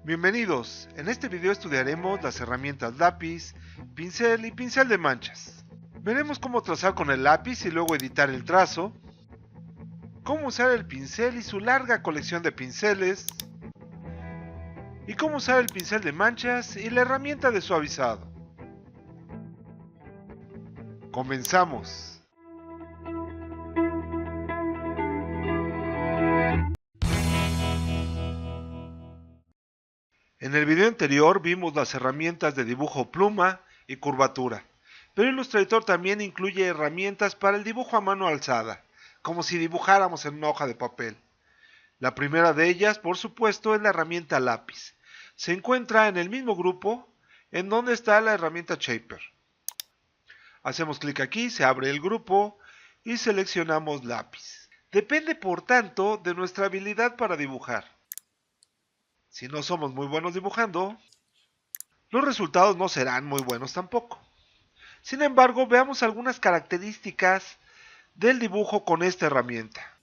Bienvenidos, en este video estudiaremos las herramientas lápiz, pincel y pincel de manchas. Veremos cómo trazar con el lápiz y luego editar el trazo, cómo usar el pincel y su larga colección de pinceles, y cómo usar el pincel de manchas y la herramienta de suavizado. Comenzamos. En el video anterior vimos las herramientas de dibujo pluma y curvatura, pero Illustrator también incluye herramientas para el dibujo a mano alzada, como si dibujáramos en una hoja de papel. La primera de ellas, por supuesto, es la herramienta lápiz. Se encuentra en el mismo grupo en donde está la herramienta Shaper. Hacemos clic aquí, se abre el grupo y seleccionamos lápiz. Depende, por tanto, de nuestra habilidad para dibujar. Si no somos muy buenos dibujando, los resultados no serán muy buenos tampoco. Sin embargo, veamos algunas características del dibujo con esta herramienta.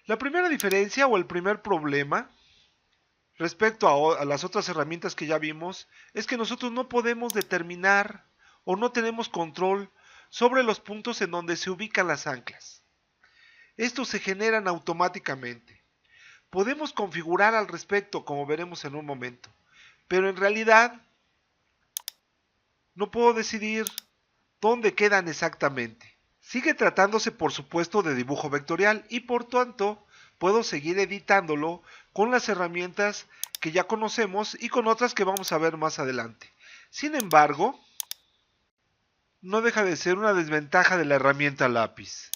La primera diferencia o el primer problema respecto a las otras herramientas que ya vimos es que nosotros no podemos determinar o no tenemos control sobre los puntos en donde se ubican las anclas. Estos se generan automáticamente. Podemos configurar al respecto, como veremos en un momento, pero en realidad no puedo decidir dónde quedan exactamente. Sigue tratándose, por supuesto, de dibujo vectorial y por tanto puedo seguir editándolo con las herramientas que ya conocemos y con otras que vamos a ver más adelante. Sin embargo, no deja de ser una desventaja de la herramienta lápiz.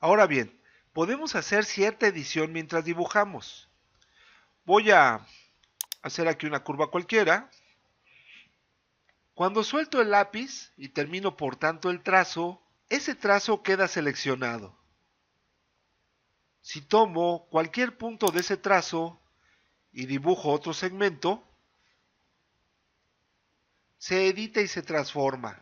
Ahora bien, podemos hacer cierta edición mientras dibujamos. Voy a hacer aquí una curva cualquiera. Cuando suelto el lápiz y termino por tanto el trazo, ese trazo queda seleccionado. Si tomo cualquier punto de ese trazo y dibujo otro segmento, se edita y se transforma.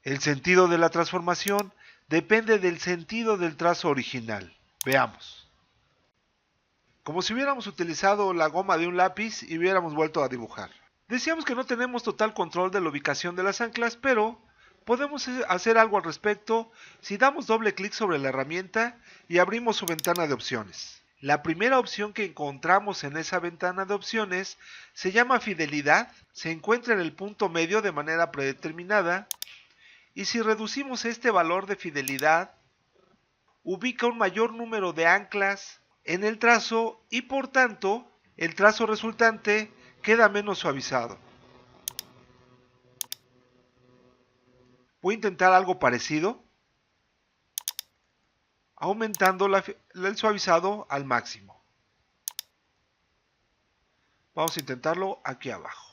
El sentido de la transformación depende del sentido del trazo original. Veamos. Como si hubiéramos utilizado la goma de un lápiz y hubiéramos vuelto a dibujar. Decíamos que no tenemos total control de la ubicación de las anclas, pero podemos hacer algo al respecto si damos doble clic sobre la herramienta y abrimos su ventana de opciones. La primera opción que encontramos en esa ventana de opciones se llama fidelidad, se encuentra en el punto medio de manera predeterminada y si reducimos este valor de fidelidad, ubica un mayor número de anclas en el trazo y por tanto el trazo resultante queda menos suavizado. Voy a intentar algo parecido, aumentando el suavizado al máximo. Vamos a intentarlo aquí abajo.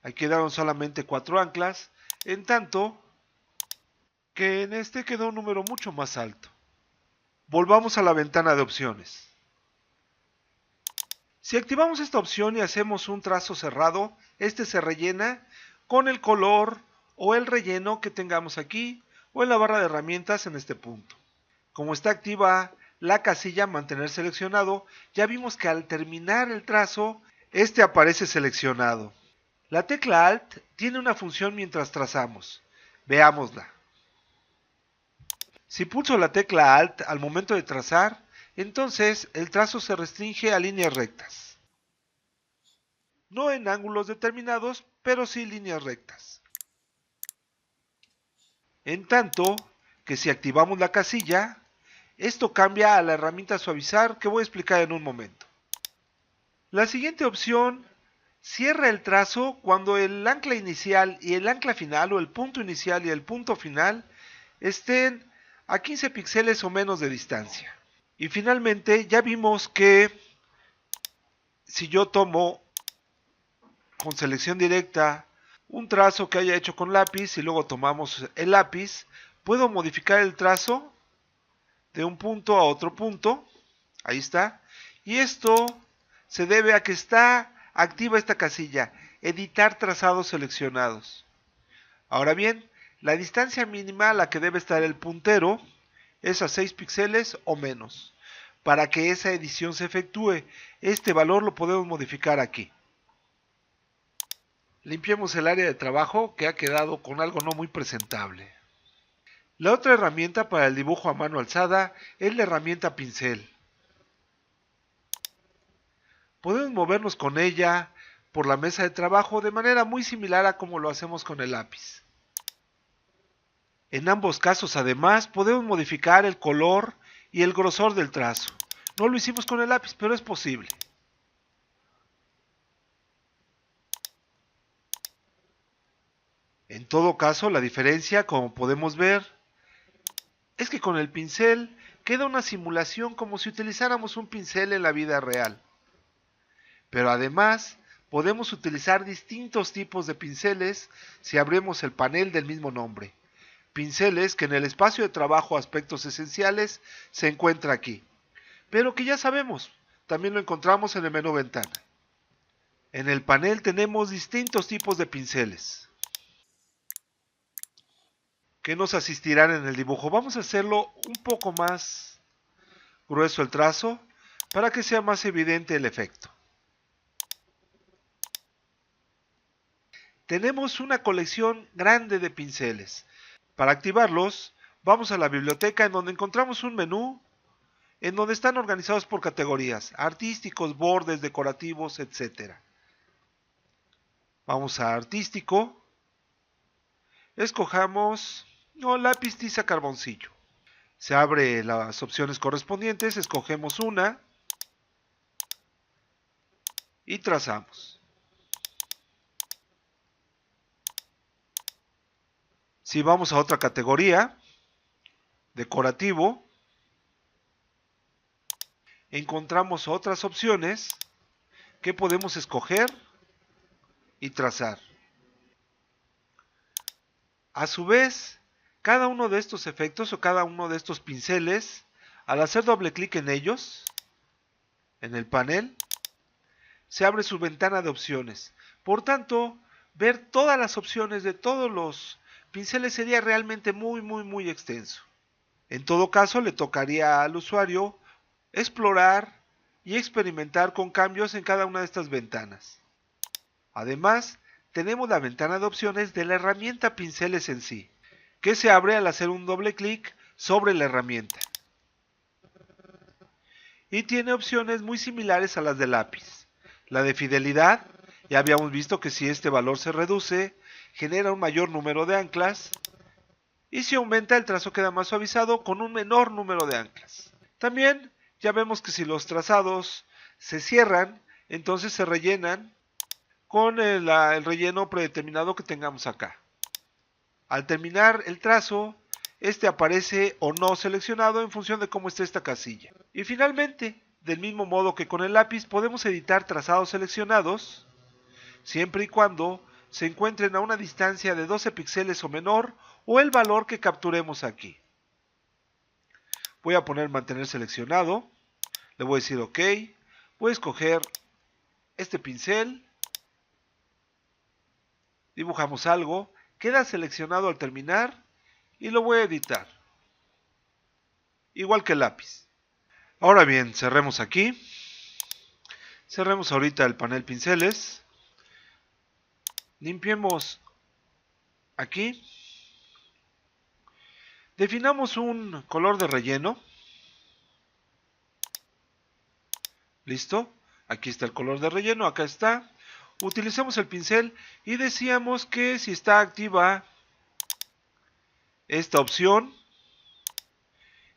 Ahí quedaron solamente 4 anclas, en tanto que en este quedó un número mucho más alto. Volvamos a la ventana de opciones. Si activamos esta opción y hacemos un trazo cerrado, este se rellena con el color o el relleno que tengamos aquí o en la barra de herramientas en este punto. Como está activa la casilla mantener seleccionado, ya vimos que al terminar el trazo, este aparece seleccionado. La tecla Alt tiene una función mientras trazamos. Veámosla. Si pulso la tecla Alt al momento de trazar, entonces el trazo se restringe a líneas rectas. No en ángulos determinados, pero sí líneas rectas. En tanto que si activamos la casilla, esto cambia a la herramienta suavizar que voy a explicar en un momento. La siguiente opción cierra el trazo cuando el ancla inicial y el ancla final o el punto inicial y el punto final estén a 15 píxeles o menos de distancia. Y finalmente ya vimos que si yo tomo con selección directa un trazo que haya hecho con lápiz y luego tomamos el lápiz, puedo modificar el trazo de un punto a otro punto. Ahí está. Y esto se debe a que está activa esta casilla, editar trazados seleccionados. Ahora bien, La distancia mínima a la que debe estar el puntero es a 6 píxeles o menos. Para que esa edición se efectúe, este valor lo podemos modificar aquí. Limpiemos el área de trabajo que ha quedado con algo no muy presentable. La otra herramienta para el dibujo a mano alzada es la herramienta pincel. Podemos movernos con ella por la mesa de trabajo de manera muy similar a como lo hacemos con el lápiz. En ambos casos, además, podemos modificar el color y el grosor del trazo. No lo hicimos con el lápiz, pero es posible. En todo caso, la diferencia, como podemos ver, es que con el pincel queda una simulación como si utilizáramos un pincel en la vida real. Pero además, podemos utilizar distintos tipos de pinceles si abrimos el panel del mismo nombre. Pinceles que en el espacio de trabajo aspectos esenciales se encuentra aquí, pero que ya sabemos, también lo encontramos en el menú ventana. En el panel tenemos distintos tipos de pinceles que nos asistirán en el dibujo. Vamos a hacerlo un poco más grueso el trazo para que sea más evidente el efecto. Tenemos una colección grande de pinceles. Para activarlos, vamos a la biblioteca en donde encontramos un menú en donde están organizados por categorías, artísticos, bordes, decorativos, etc. Vamos a artístico, escojamos lápiz tiza carboncillo. Se abre las opciones correspondientes, escogemos una y trazamos. Si vamos a otra categoría, decorativo, encontramos otras opciones que podemos escoger y trazar. A su vez, cada uno de estos efectos o cada uno de estos pinceles, al hacer doble clic en ellos, en el panel, se abre su ventana de opciones. Por tanto, ver todas las opciones de todos los pinceles sería realmente muy extenso. En todo caso, le tocaría al usuario explorar y experimentar con cambios en cada una de estas ventanas. Además, tenemos la ventana de opciones de la herramienta pinceles en sí, que se abre al hacer un doble clic sobre la herramienta. Y tiene opciones muy similares a las de lápiz. La de fidelidad, ya habíamos visto que si este valor se reduce, genera un mayor número de anclas, y si aumenta el trazo queda más suavizado con un menor número de anclas. También ya vemos que si los trazados se cierran, entonces se rellenan con el relleno predeterminado que tengamos acá. Al terminar el trazo, este aparece o no seleccionado en función de cómo esté esta casilla. Y finalmente, del mismo modo que con el lápiz, podemos editar trazados seleccionados, siempre y cuando se encuentren a una distancia de 12 píxeles o menor, o el valor que capturemos aquí. Voy a poner mantener seleccionado, le voy a decir OK, voy a escoger este pincel, dibujamos algo, queda seleccionado al terminar y lo voy a editar, igual que el lápiz. Ahora bien, cerremos aquí, cerremos ahorita el panel pinceles, limpiemos aquí, definamos un color de relleno, listo, aquí está el color de relleno, acá está. Utilicemos el pincel y decíamos que si está activa esta opción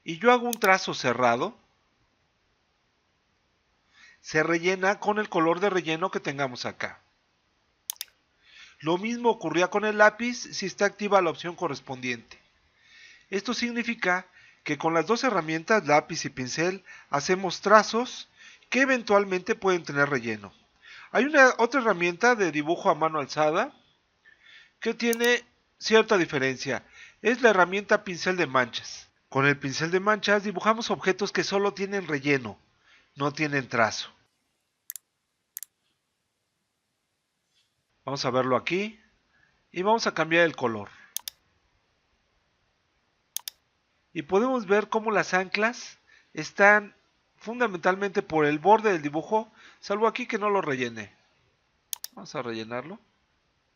y yo hago un trazo cerrado, se rellena con el color de relleno que tengamos acá. Lo mismo ocurría con el lápiz si está activa la opción correspondiente. Esto significa que con las dos herramientas, lápiz y pincel, hacemos trazos que eventualmente pueden tener relleno. Hay otra herramienta de dibujo a mano alzada que tiene cierta diferencia. Es la herramienta pincel de manchas. Con el pincel de manchas dibujamos objetos que solo tienen relleno, no tienen trazo. Vamos a verlo aquí y vamos a cambiar el color. y podemos ver cómo las anclas están fundamentalmente por el borde del dibujo, salvo aquí que no lo rellené. Vamos a rellenarlo.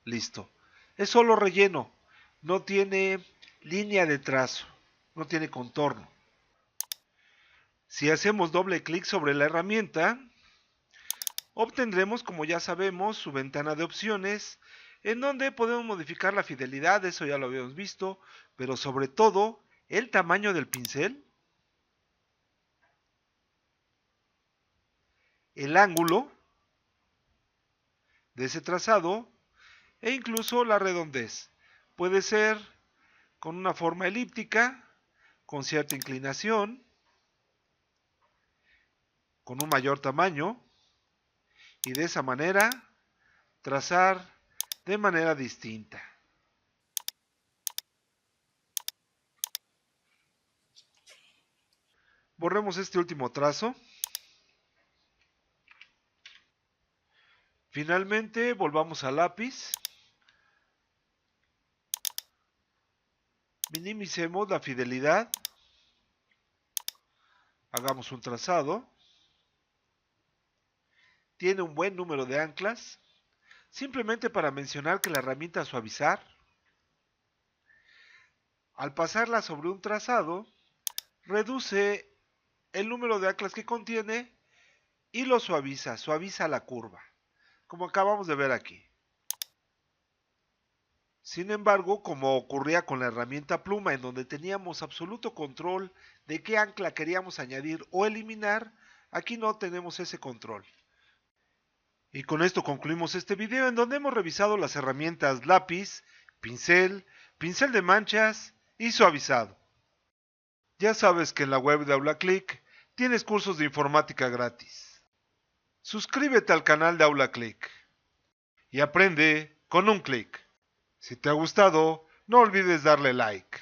Listo. Es solo relleno, no tiene línea de trazo, no tiene contorno. Si hacemos doble clic sobre la herramienta, obtendremos, como ya sabemos, su ventana de opciones, en donde podemos modificar la fidelidad, eso ya lo habíamos visto, pero sobre todo el tamaño del pincel, el ángulo de ese trazado e incluso la redondez. Puede ser con una forma elíptica, con cierta inclinación, con un mayor tamaño, y de esa manera trazar de manera distinta. Borremos este último trazo. Finalmente volvamos al lápiz. Minimicemos la fidelidad. Hagamos un trazado. Tiene un buen número de anclas. Simplemente para mencionar que la herramienta suavizar, al pasarla sobre un trazado, reduce el número de anclas que contiene y lo suaviza la curva, como acabamos de ver aquí. Sin embargo, como ocurría con la herramienta pluma, en donde teníamos absoluto control de qué ancla queríamos añadir o eliminar, aquí no tenemos ese control. Y con esto concluimos este video, en donde hemos revisado las herramientas lápiz, pincel, pincel de manchas y suavizado. Ya sabes que en la web de AulaClick tienes cursos de informática gratis. Suscríbete al canal de AulaClick y aprende con un clic. Si te ha gustado, no olvides darle like.